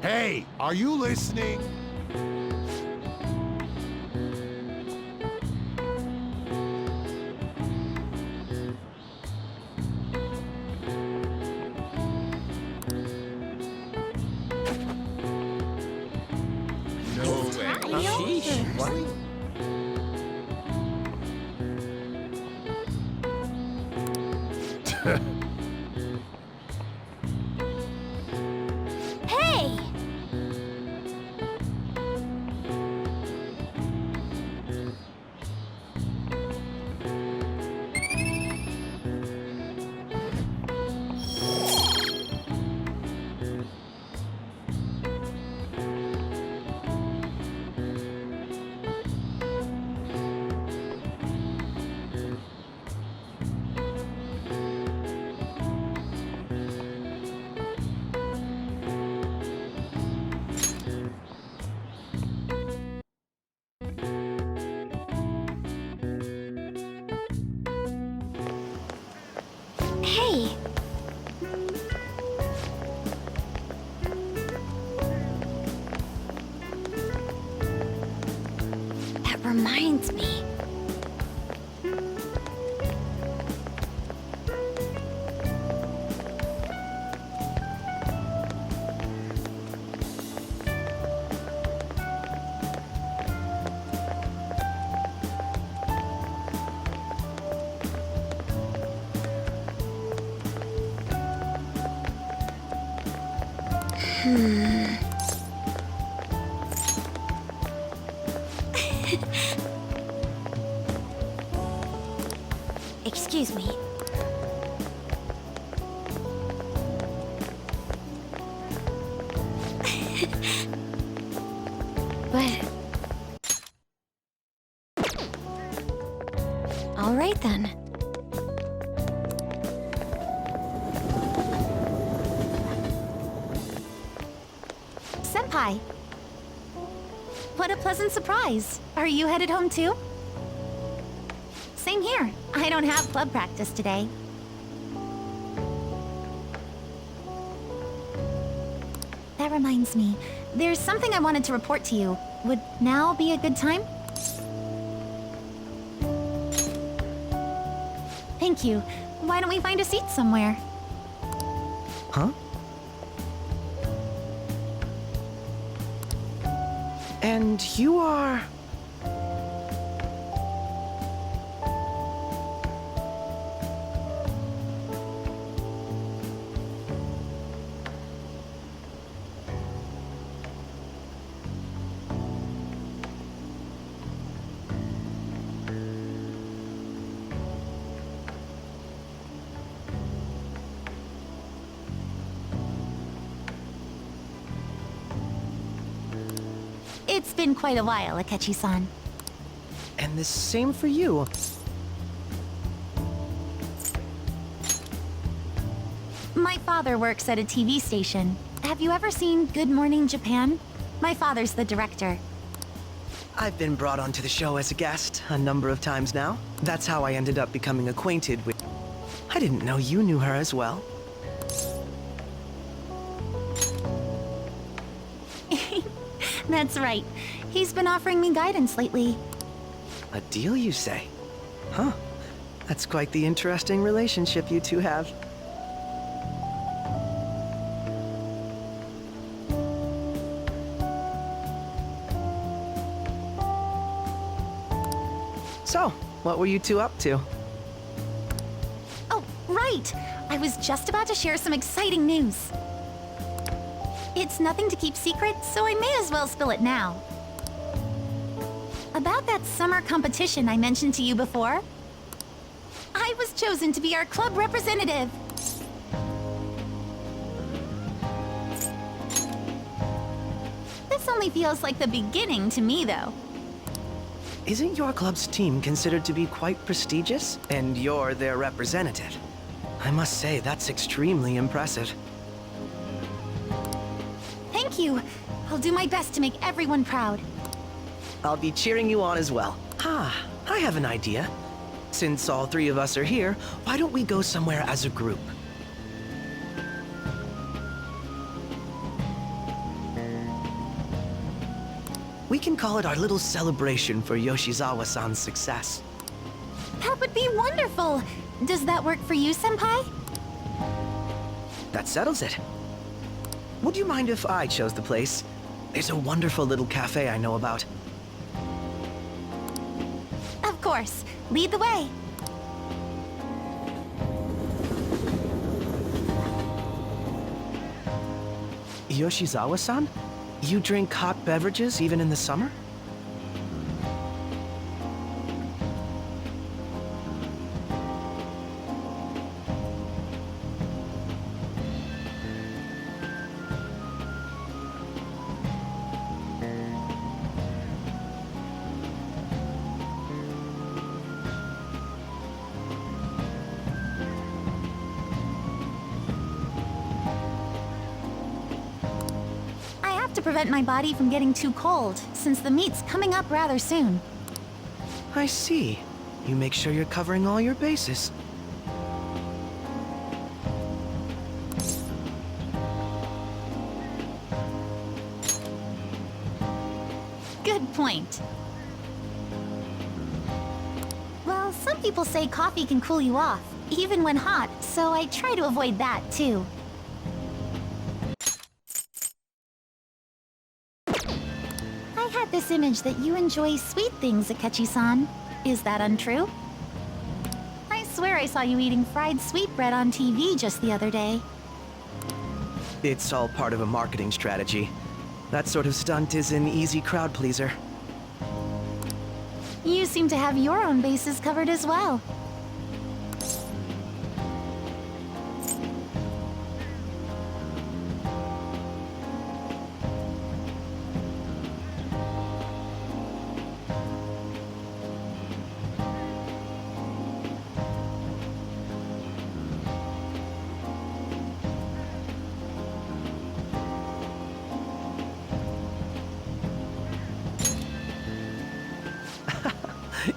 Hey, are you listening? No way. Sheesh. What? Hey! Hey! That reminds me. Excuse me. But... All right then. Senpai! What a pleasant surprise! Are you headed home too? Same here. I don't have club practice today. That reminds me. There's something I wanted to report to you. Would now be a good time? Thank you. Why don't we find a seat somewhere? Huh? And you are... It's been quite a while, Akechi-san. And the same for you. My father works at a TV station. Have you ever seen Good Morning Japan? My father's the director. I've been brought onto the show as a guest a number of times now. That's how I ended up becoming acquainted with... I didn't know you knew her as well. That's right. He's been offering me guidance lately. A deal, you say? Huh. That's quite the interesting relationship you two have. So, what were you two up to? Oh, right! I was just about to share some exciting news. It's nothing to keep secret, so I may as well spill it now. About that summer competition I mentioned to you before, I was chosen to be our club representative. This only feels like the beginning to me, though. Isn't your club's team considered to be quite prestigious? And you're their representative. I must say, that's extremely impressive. Thank you. I'll do my best to make everyone proud. I'll be cheering you on as well. I have an idea. Since all three of us are here, why don't we go somewhere as a group? We can call it our little celebration for Yoshizawa-san's success. That would be wonderful. Does that work for you, Senpai? That settles it. Would you mind if I chose the place? There's a wonderful little cafe I know about. Of course. Lead the way. Yoshizawa-san? You drink hot beverages even in the summer? To prevent my body from getting too cold, since the meet's coming up rather soon. I see. You make sure you're covering all your bases. Good point. Well, some people say coffee can cool you off, even when hot, so I try to avoid that, too. I had this image that you enjoy sweet things, Akechi-san. Is that untrue? I swear I saw you eating fried sweetbread on TV just the other day. It's all part of a marketing strategy. That sort of stunt is an easy crowd pleaser. You seem to have your own bases covered as well.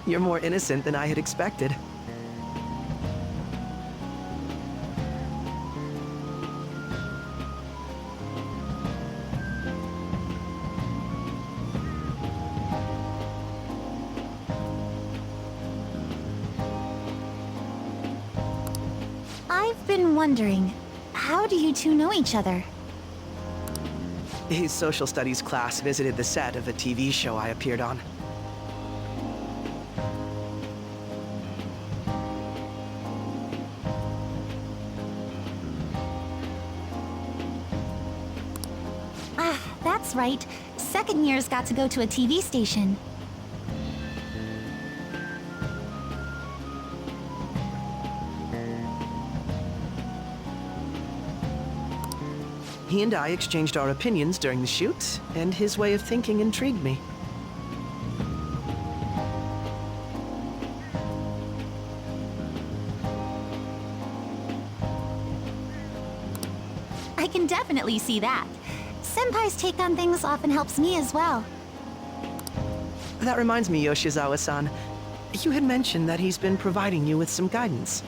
You're more innocent than I had expected. I've been wondering, how do you two know each other? His social studies class visited the set of a TV show I appeared on. That's right. Second years got to go to a TV station. He and I exchanged our opinions during the shoot, and his way of thinking intrigued me. I can definitely see that. Senpai's take on things often helps me as well. That reminds me, Yoshizawa-san. You had mentioned that he's been providing you with some guidance.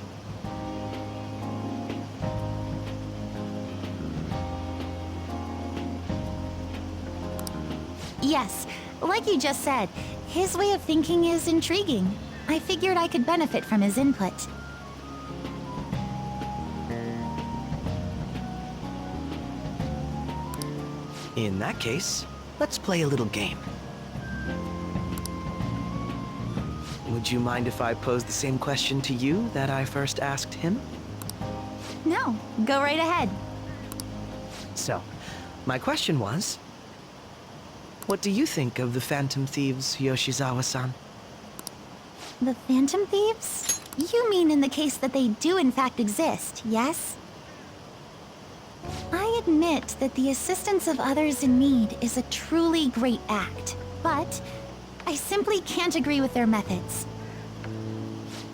Yes, like you just said, his way of thinking is intriguing. I figured I could benefit from his input. In that case, let's play a little game. Would you mind if I pose the same question to you that I first asked him? No, go right ahead. So, my question was, what do you think of the Phantom Thieves, Yoshizawa-san? The Phantom Thieves? You mean in the case that they do in fact exist, yes? I admit that the assistance of others in need is a truly great act, but I simply can't agree with their methods.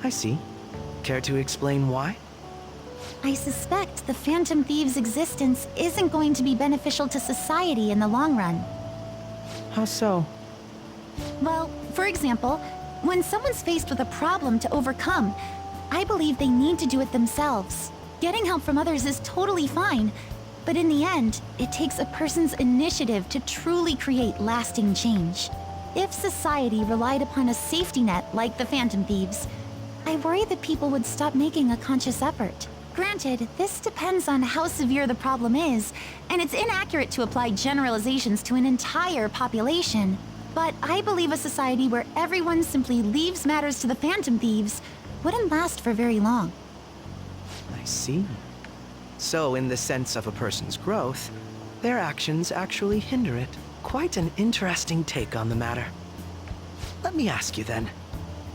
I see. Care to explain why? I suspect the Phantom Thieves' existence isn't going to be beneficial to society in the long run. How so? Well, for example, when someone's faced with a problem to overcome, I believe they need to do it themselves. Getting help from others is totally fine, but in the end, it takes a person's initiative to truly create lasting change. If society relied upon a safety net like the Phantom Thieves, I worry that people would stop making a conscious effort. Granted, this depends on how severe the problem is, and it's inaccurate to apply generalizations to an entire population. But I believe a society where everyone simply leaves matters to the Phantom Thieves wouldn't last for very long. I see. So, in the sense of a person's growth, their actions actually hinder it. Quite an interesting take on the matter. Let me ask you then,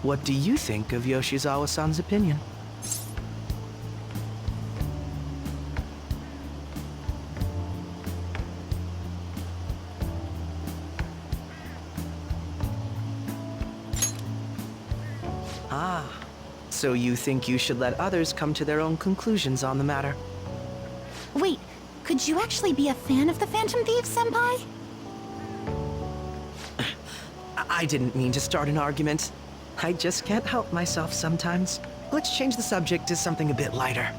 what do you think of Yoshizawa-san's opinion? Ah, so you think you should let others come to their own conclusions on the matter? Wait, could you actually be a fan of the Phantom Thieves, Senpai? I didn't mean to start an argument. I just can't help myself sometimes. Let's change the subject to something a bit lighter.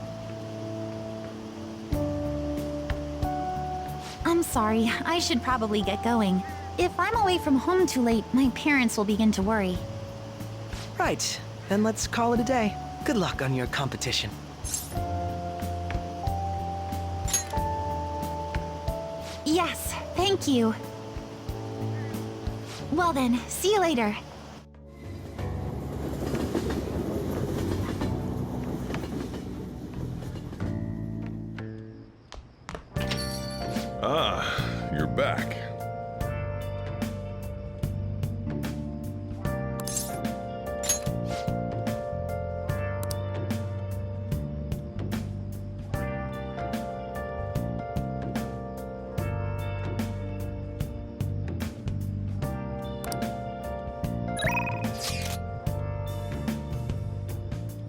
I'm sorry, I should probably get going. If I'm away from home too late, my parents will begin to worry. Right, then let's call it a day. Good luck on your competition. Yes, thank you. Well then, see you later. Ah, you're back.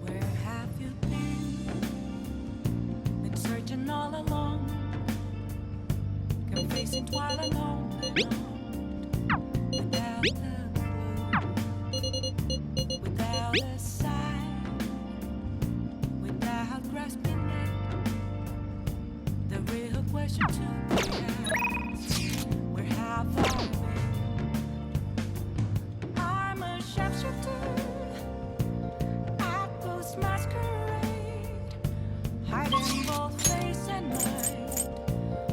Where have you been? Been searching all along, confessing while alone, without a clue, without a sign, without grasping it. The real question to be asked: where have I been? I'm a sharpshooter. Apples masquerade, hiding both face and mind,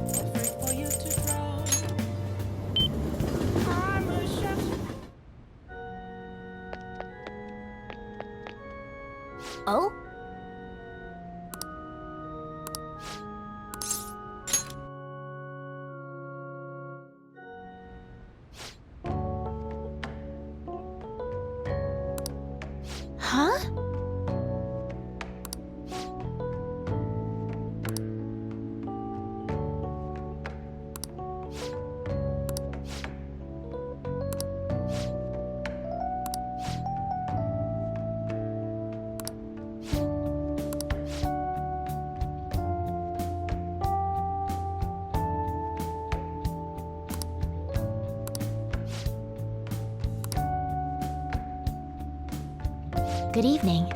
afraid for you to grow. I'm a sharpshooter. Oh? Huh? Good evening.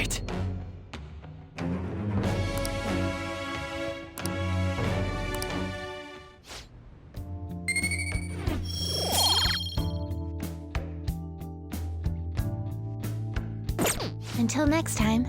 right. Until next time.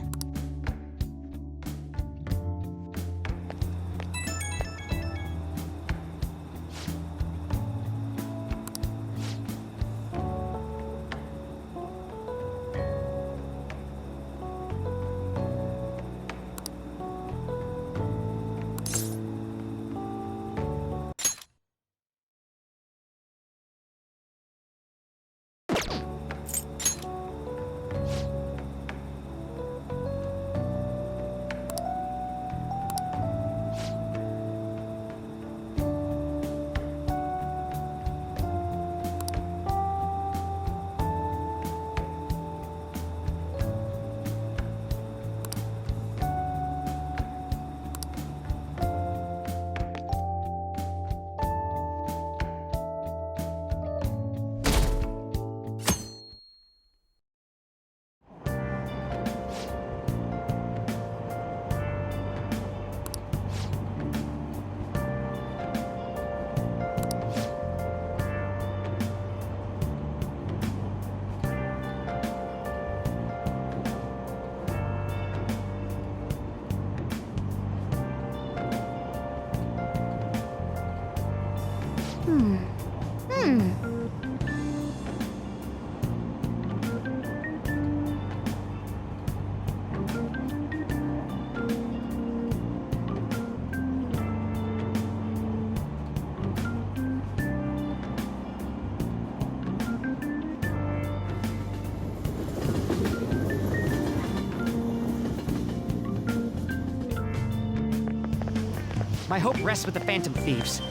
My hope rests with the Phantom Thieves.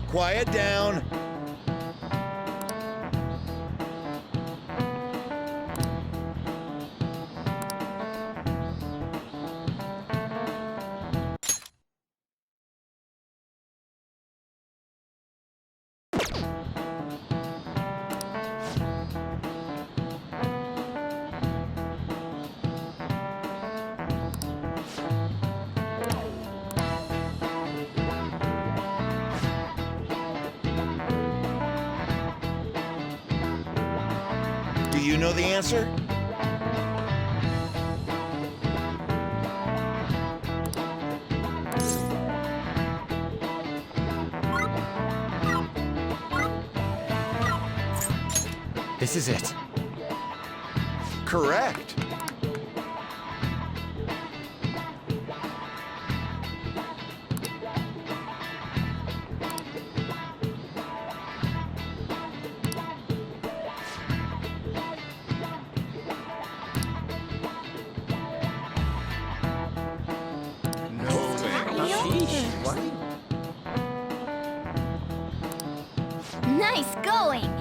Quiet down. Do you know the answer? This is it. Correct. No way. Nice going!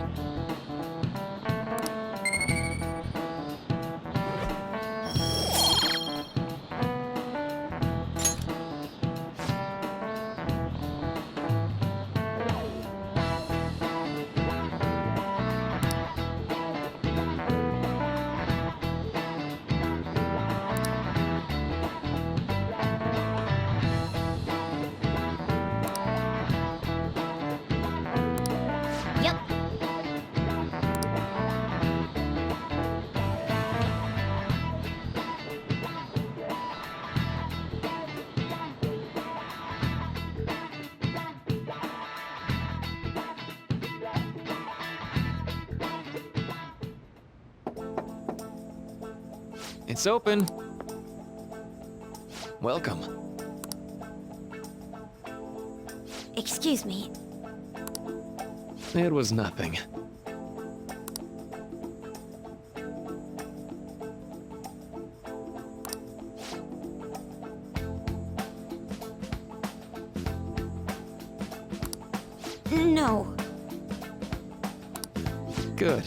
Yep. It's open. Welcome. Excuse me. It was nothing. No. Good.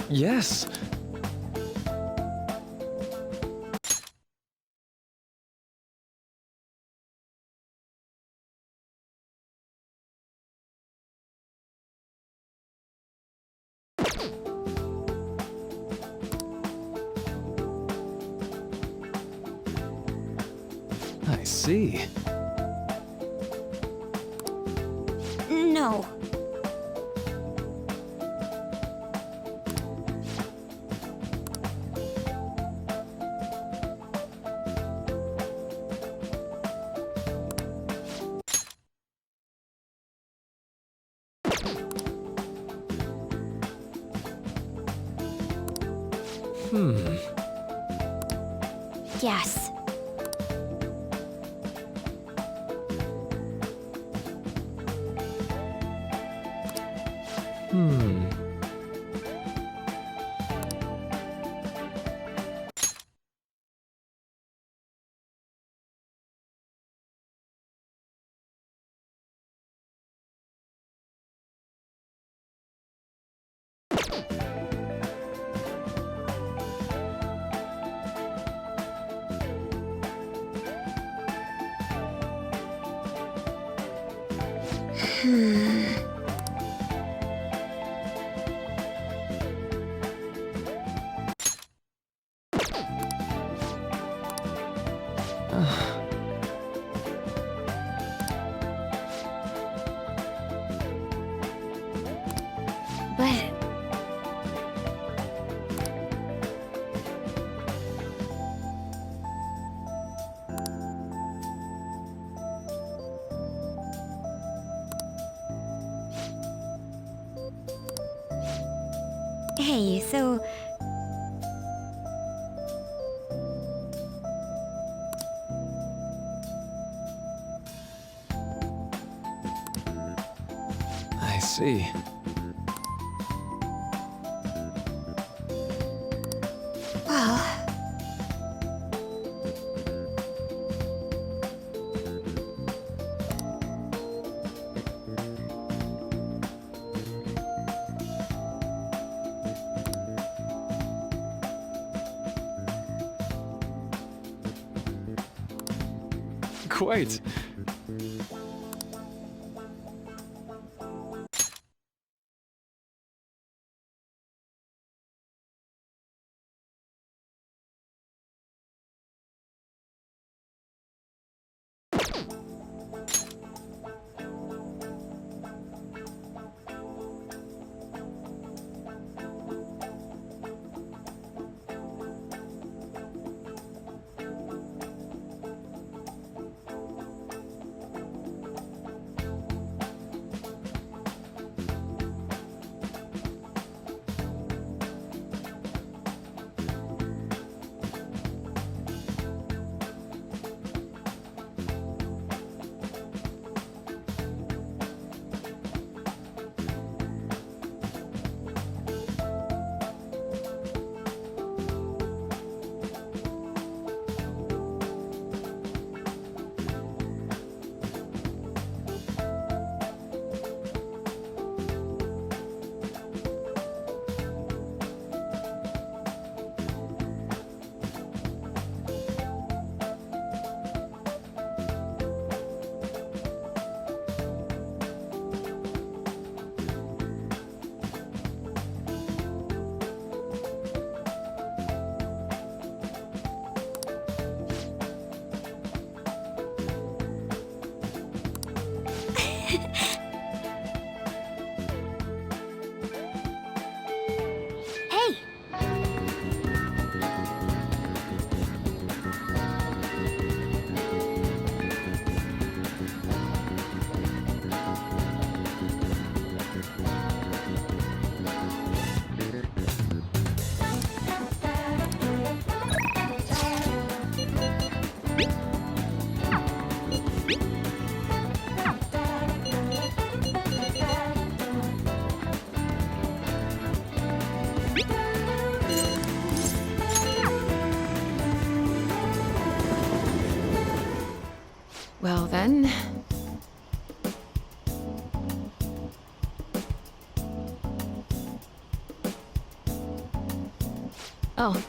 Yes. I see. No. Yes. But hey, so I see. well, Quite. hey, then. Oh.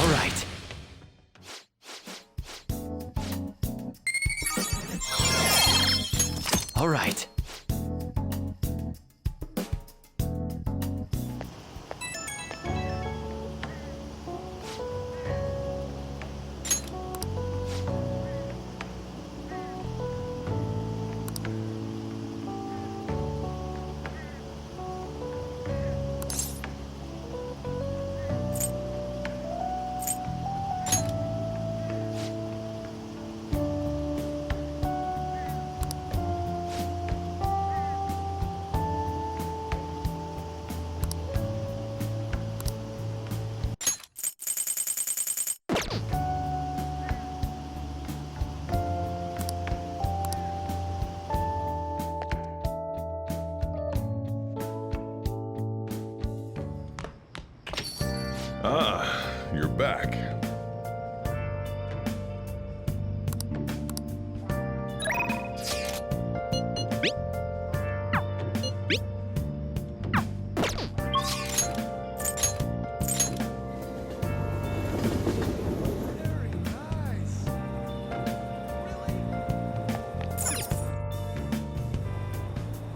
All right. All right. Ah, you're back.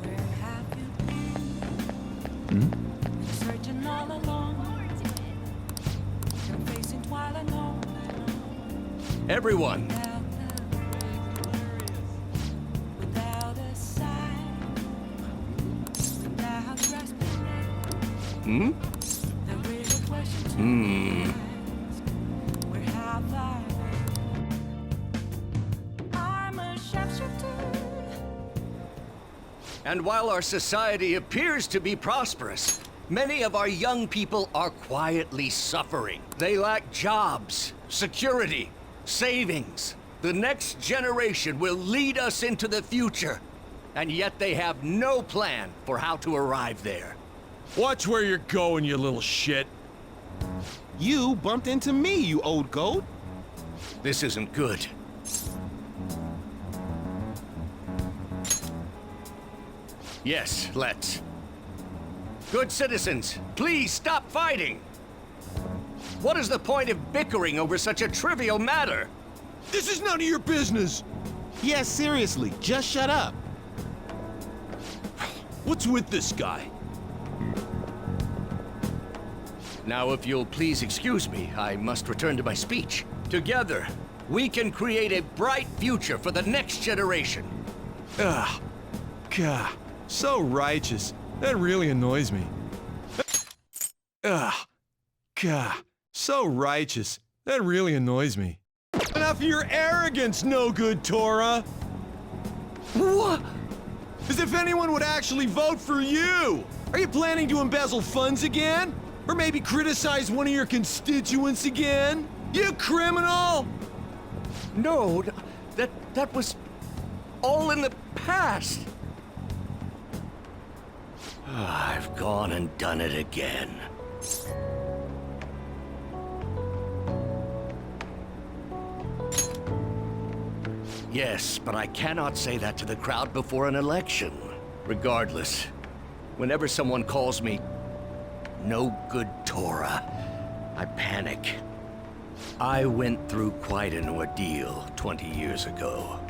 Where have you been? Searching all along. You're facing twilight alone. Everyone, Without a sign. Without grasping hmm? the real question to ask. Where have I been? I'm a sharpshooter. And while our society appears to be prosperous, many of our young people are quietly suffering. They lack jobs, security, savings. The next generation will lead us into the future, and yet they have no plan for how to arrive there. Watch where you're going, you little shit. You bumped into me, you old goat. This isn't good. Yes, let's. Good citizens, please stop fighting! What is the point of bickering over such a trivial matter? This is none of your business. Yeah, seriously, just shut up. What's with this guy? Now, if you'll please excuse me, I must return to my speech. Together, we can create a bright future for the next generation. Ugh. Gah. So righteous. That really annoys me. Ugh. Gah. So righteous. That really annoys me. Enough of your arrogance, no good Torah! What? As if anyone would actually vote for you! Are you planning to embezzle funds again? Or maybe criticize one of your constituents again? You criminal! No, that was all in the past. I've gone and done it again. Yes, but I cannot say that to the crowd before an election. Regardless, whenever someone calls me no good Torah, I panic. I went through quite an ordeal 20 years ago.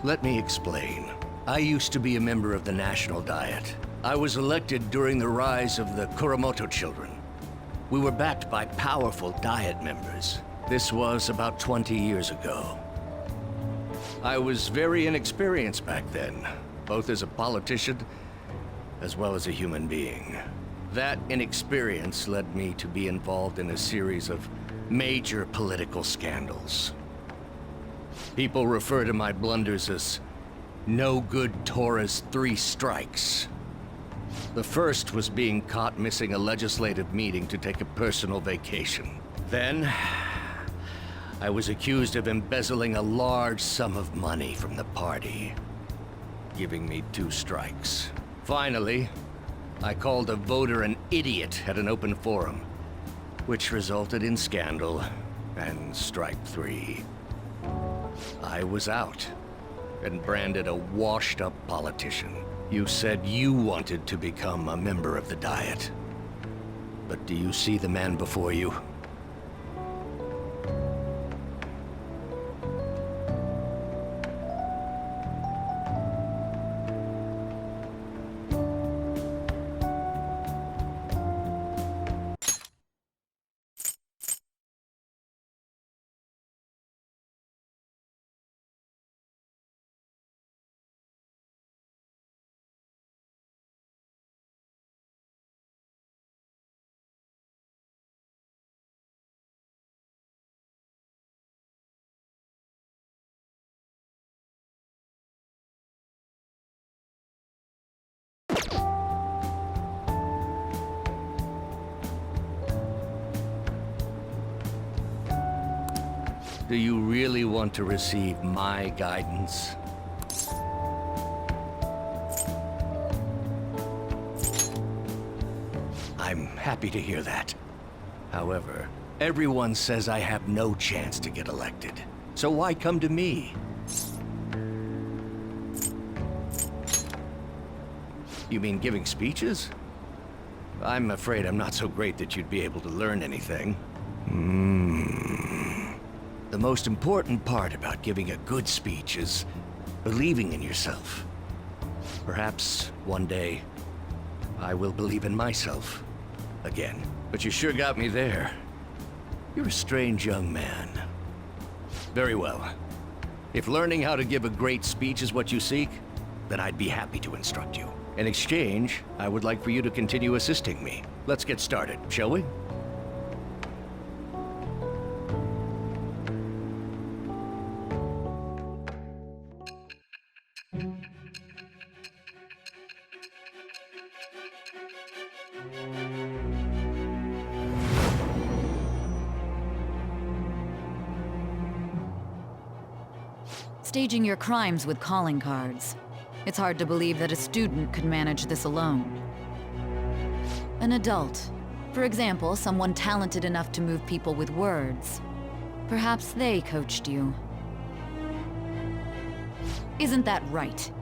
Let me explain. I used to be a member of the National Diet. I was elected during the rise of the Kuramoto children. We were backed by powerful Diet members. This was about 20 years ago. I was very inexperienced back then, both as a politician as well as a human being. That inexperience led me to be involved in a series of major political scandals. People refer to my blunders as No good Torah's 3 strikes. The first was being caught missing a legislative meeting to take a personal vacation. Then, I was accused of embezzling a large sum of money from the party, giving me 2 strikes. Finally, I called a voter an idiot at an open forum, which resulted in scandal and strike 3. I was out and branded a washed-up politician. You said you wanted to become a member of the Diet. But do you see the man before you? Do you really want to receive my guidance? I'm happy to hear that. However, everyone says I have no chance to get elected. So why come to me? You mean giving speeches? I'm afraid I'm not so great that you'd be able to learn anything. The most important part about giving a good speech is believing in yourself. Perhaps one day, I will believe in myself again. But you sure got me there. You're a strange young man. Very well. If learning how to give a great speech is what you seek, then I'd be happy to instruct you. In exchange, I would like for you to continue assisting me. Let's get started, shall we? Staging your crimes with calling cards. It's hard to believe that a student could manage this alone. An adult. For example, someone talented enough to move people with words. Perhaps they coached you. Isn't that right?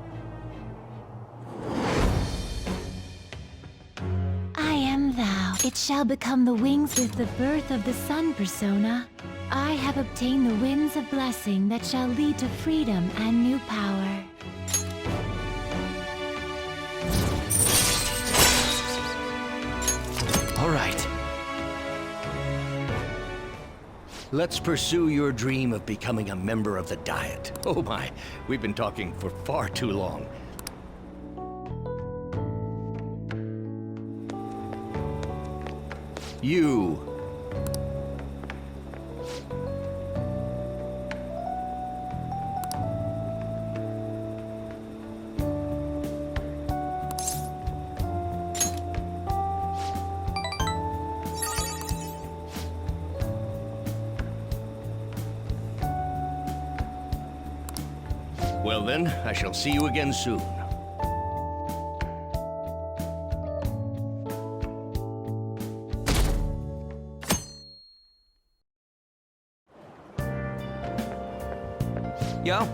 I am thou. It shall become the wings with the birth of the sun, Persona. I have obtained the winds of blessing that shall lead to freedom and new power. All right. Let's pursue your dream of becoming a member of the Diet. Oh my, we've been talking for far too long. You. Well then, I shall see you again soon. Yo.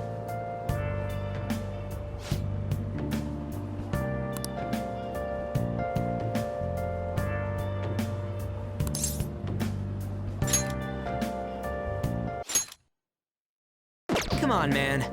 Come on, man.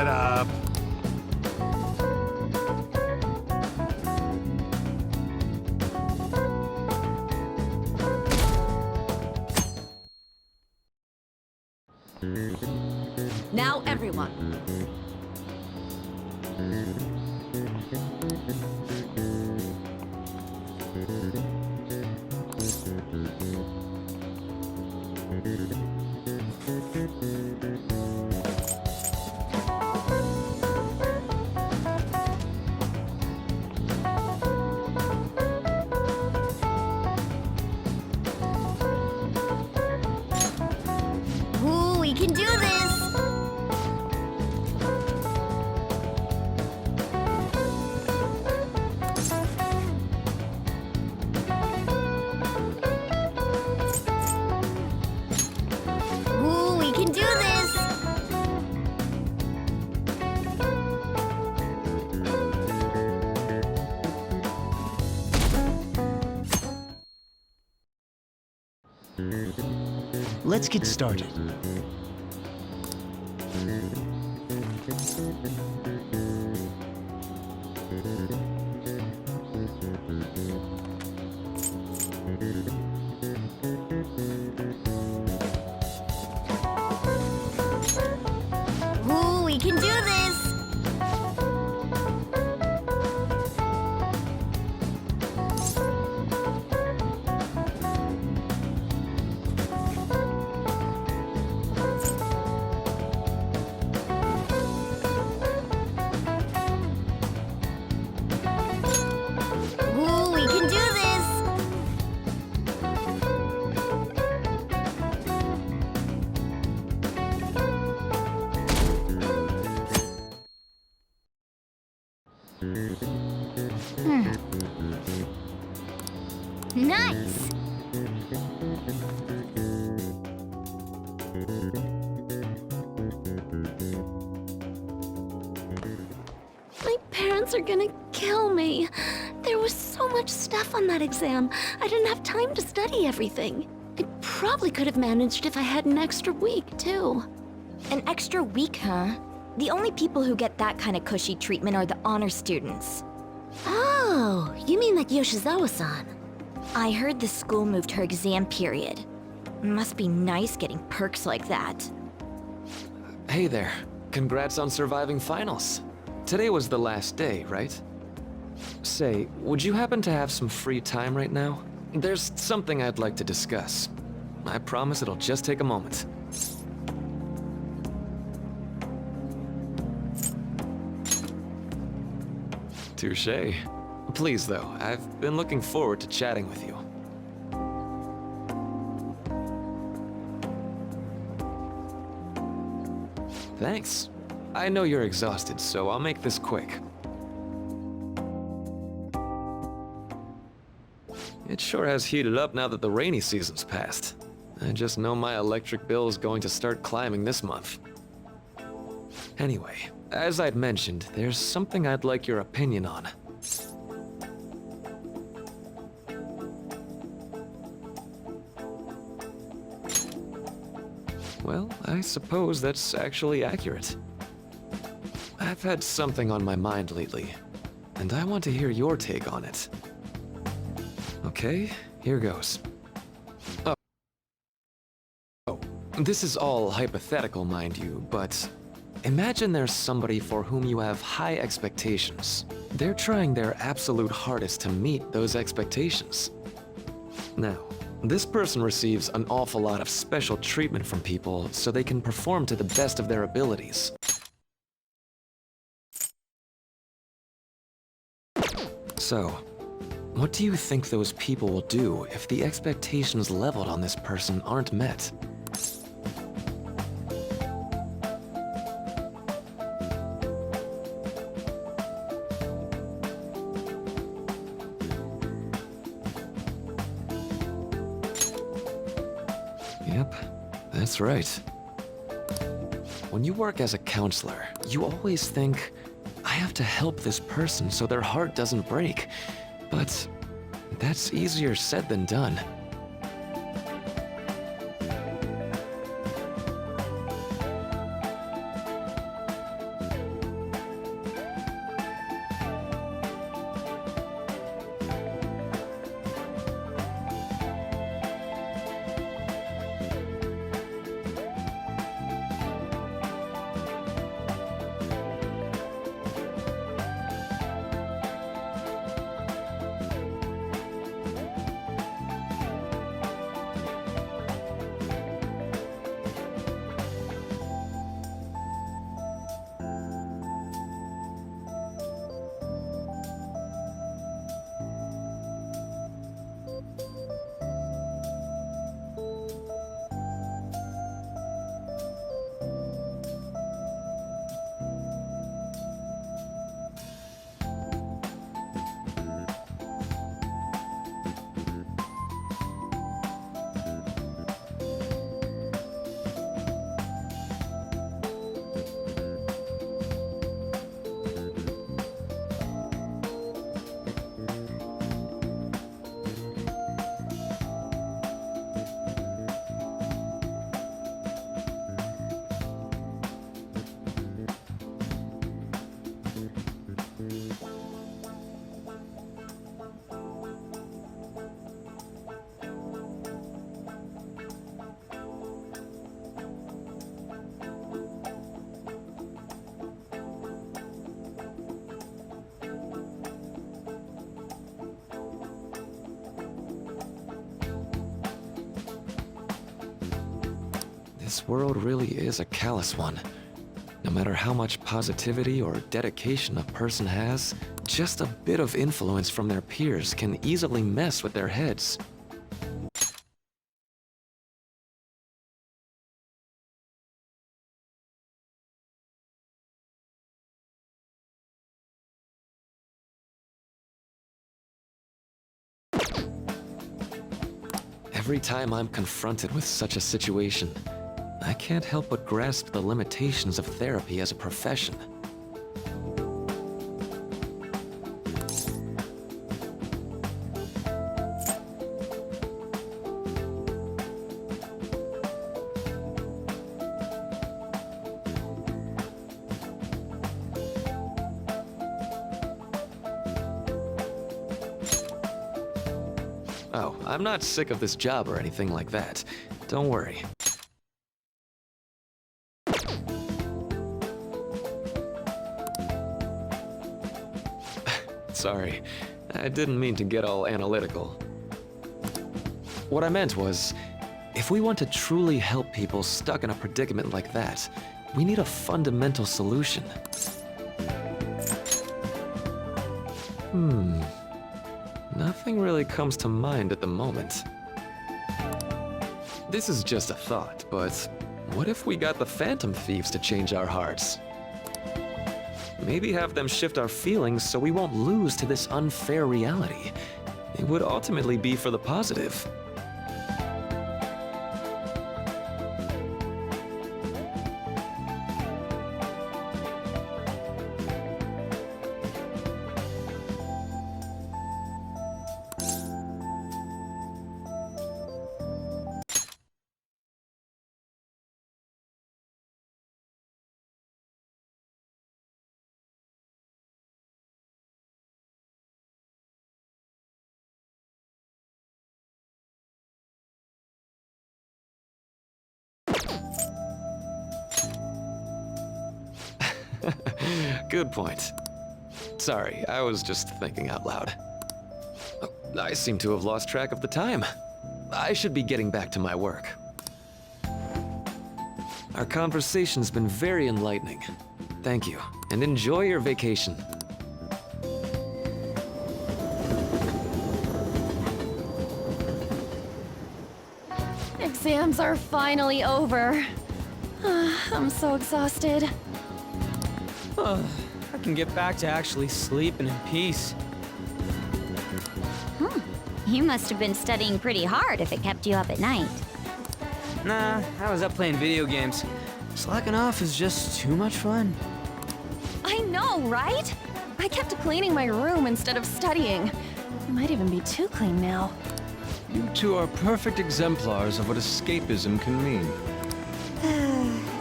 Get up. Now, everyone. Ooh, we can do this! Ooh, we can do this! Let's get started. Ooh, we can do this! Ooh, we can do this! Nice! My parents are gonna kill me. There was so much stuff on that exam. I didn't have time to study everything. I probably could have managed if I had an extra week, too. An extra week, huh? The only people who get that kind of cushy treatment are the honor students. Oh, you mean like Yoshizawa-san? I heard the school moved her exam period. Must be nice getting perks like that. Hey there. Congrats on surviving finals. Today was the last day, right? Say, would you happen to have some free time right now? There's something I'd like to discuss. I promise it'll just take a moment. Touché. Please, though, I've been looking forward to chatting with you. Thanks. I know you're exhausted, so I'll make this quick. It sure has heated up now that the rainy season's passed. I just know my electric bill is going to start climbing this month. Anyway, as I'd mentioned, there's something I'd like your opinion on. Well, I suppose that's actually accurate. I've had something on my mind lately, and I want to hear your take on it. Okay, here goes. Oh, this is all hypothetical, mind you, but imagine there's somebody for whom you have high expectations. They're trying their absolute hardest to meet those expectations. Now, this person receives an awful lot of special treatment from people so they can perform to the best of their abilities. So, what do you think those people will do if the expectations leveled on this person aren't met? Yep, that's right. When you work as a counselor, you always think, I have to help this person so their heart doesn't break. But that's easier said than done. This world really is a callous one. No matter how much positivity or dedication a person has, just a bit of influence from their peers can easily mess with their heads. Every time I'm confronted with such a situation, I can't help but grasp the limitations of therapy as a profession. Oh, I'm not sick of this job or anything like that. Don't worry. Sorry, I didn't mean to get all analytical. What I meant was, if we want to truly help people stuck in a predicament like that, we need a fundamental solution. Nothing really comes to mind at the moment. This is just a thought, but what if we got the Phantom Thieves to change our hearts? Maybe have them shift our feelings so we won't lose to this unfair reality. It would ultimately be for the positive. Good point. Sorry, I was just thinking out loud. Oh, I seem to have lost track of the time. I should be getting back to my work. Our conversation's been very enlightening. Thank you, and enjoy your vacation. Exams are finally over. I'm so exhausted. I can get back to actually sleeping in peace. You must have been studying pretty hard if it kept you up at night. Nah, I was up playing video games. Slacking off is just too much fun. I know, right? I kept cleaning my room instead of studying. It might even be too clean now. You two are perfect exemplars of what escapism can mean.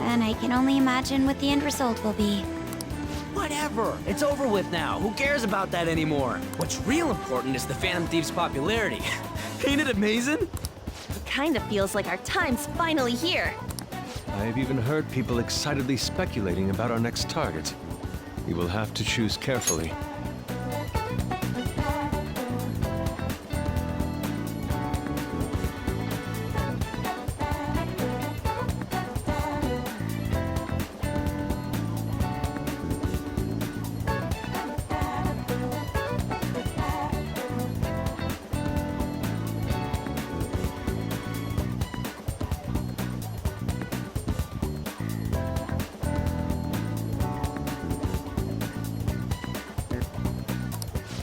And I can only imagine what the end result will be. Whatever! It's over with now. Who cares about that anymore? What's real important is the Phantom Thieves' popularity. Ain't it amazing? It kind of feels like our time's finally here. I have even heard people excitedly speculating about our next target. We will have to choose carefully.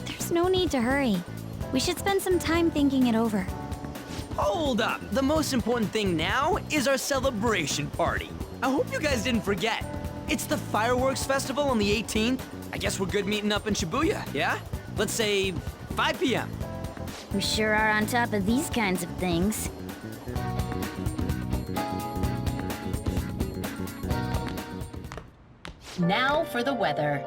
There's no need to hurry. We should spend some time thinking it over. Hold up! The most important thing now is our celebration party. I hope you guys didn't forget. It's the fireworks festival on the 18th. I guess we're good meeting up in Shibuya, yeah? Let's say 5 p.m. We sure are on top of these kinds of things. Now for the weather.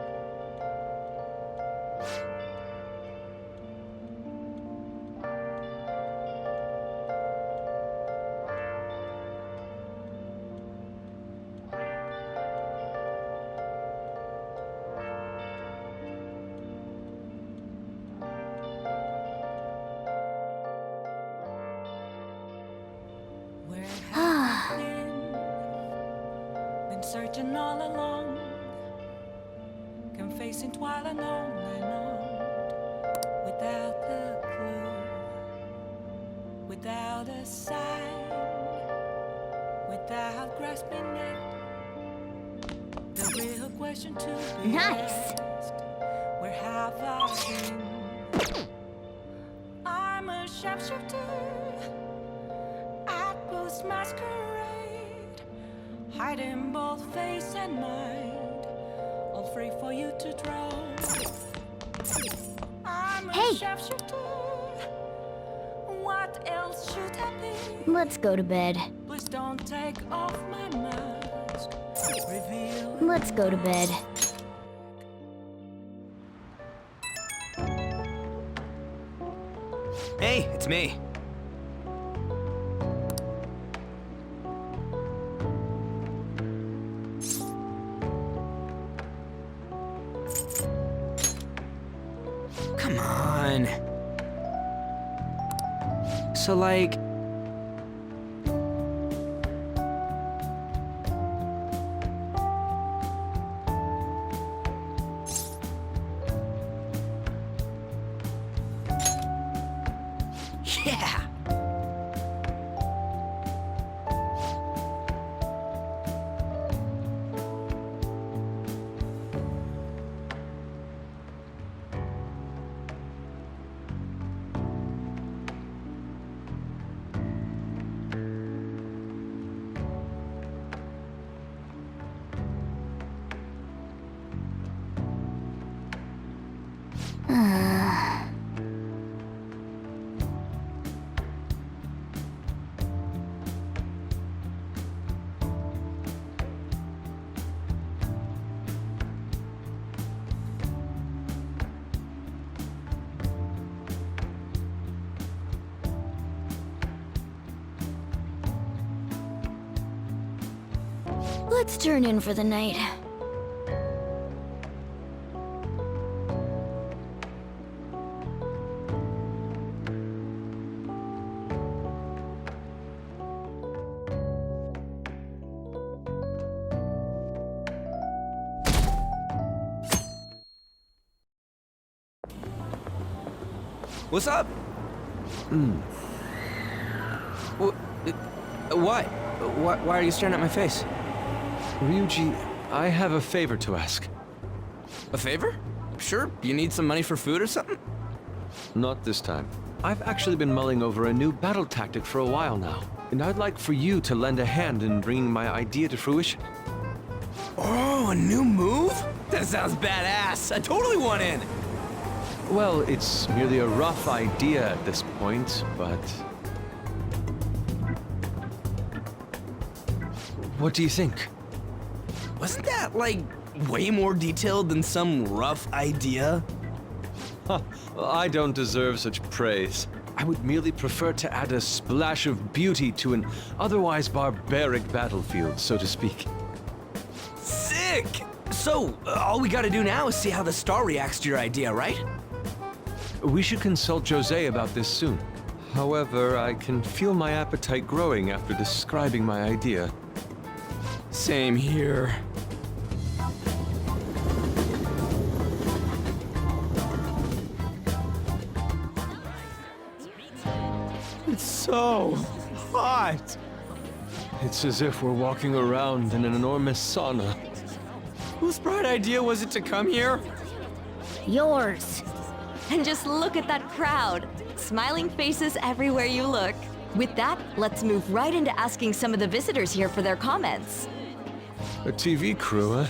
searching all along, confessing twilight lonely night, without a clue, without a sign, without grasping it. The real question to be Nice. asked, where have I been? I'm a sharpshooter at Booth's masquerade, hiding both face and mind, all free for you to draw. I'm a Hey. sharpshooter. What else should I be? Let's go to bed. Please don't take off my mask. Reveal. Let's go to bed. Hey, it's me. Come on. So, like... Yeah! Let's turn in for the night. What's up? What? Why are you staring at my face? Ryuji, I have a favor to ask. A favor? Sure. You need some money for food or something? Not this time. I've actually been mulling over a new battle tactic for a while now, and I'd like for you to lend a hand in bringing my idea to fruition. Oh, a new move? That sounds badass. I totally want in. Well, it's merely a rough idea at this point, but... What do you think? Wasn't that, like, way more detailed than some rough idea? Huh, I don't deserve such praise. I would merely prefer to add a splash of beauty to an otherwise barbaric battlefield, so to speak. Sick! So, all we gotta do now is see how the star reacts to your idea, right? We should consult Jose about this soon. However, I can feel my appetite growing after describing my idea. Same here. It's so hot. It's as if we're walking around in an enormous sauna. Whose bright idea was it to come here? Yours. And just look at that crowd. Smiling faces everywhere you look. With that, let's move right into asking some of the visitors here for their comments. A TV crew, huh?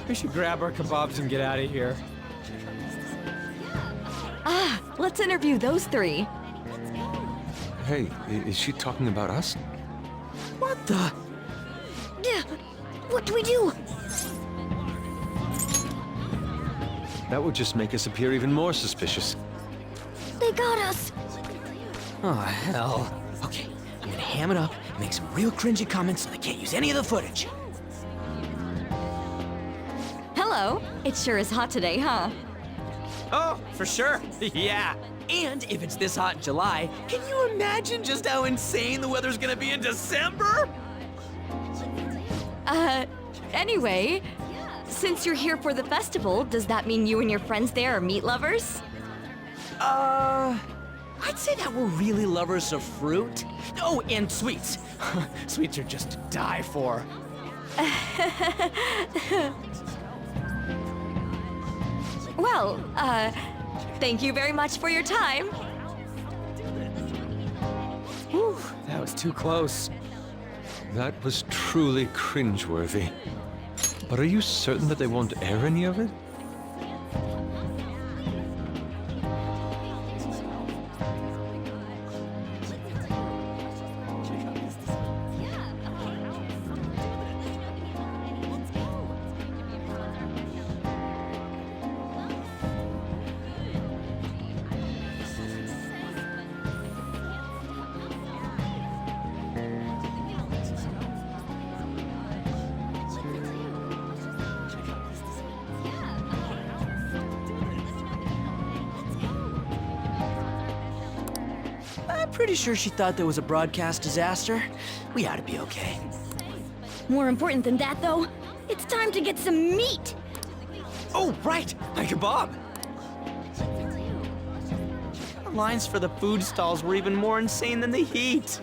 We should grab our kebabs and get out of here. Ah, let's interview those three. Hey, is she talking about us? What the? What do we do? That would just make us appear even more suspicious. They got us. Oh, hell. Okay, I'm gonna ham it up and make some real cringy comments so they can't use any of the footage. Hello. It sure is hot today, huh? Oh, for sure. Yeah. And if it's this hot in July, can you imagine just how insane the weather's gonna be in December? Anyway, since you're here for the festival, does that mean you and your friends there are meat lovers? I'd say that we're really lovers of fruit. Oh, and sweets. Sweets are just to die for. Well, thank you very much for your time. Whew, that was too close. That was truly cringeworthy. But are you certain that they won't air any of it? I'm pretty sure she thought there was a broadcast disaster. We ought to be okay. More important than that, though, it's time to get some meat! Oh, right! My kebab! The lines for the food stalls were even more insane than the heat.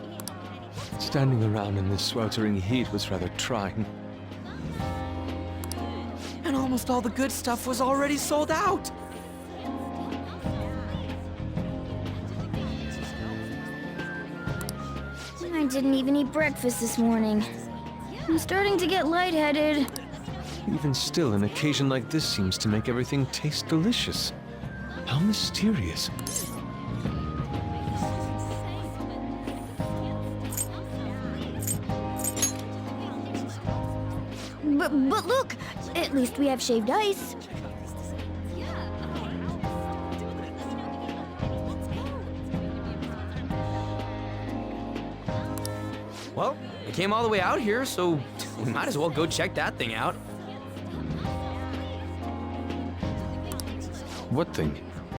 Standing around in this sweltering heat was rather trying. And almost all the good stuff was already sold out. I didn't even eat breakfast this morning. I'm starting to get lightheaded. Even still, an occasion like this seems to make everything taste delicious. How mysterious. But look! At least we have shaved ice. Well, we came all the way out here, so we might as well go check that thing out. What thing?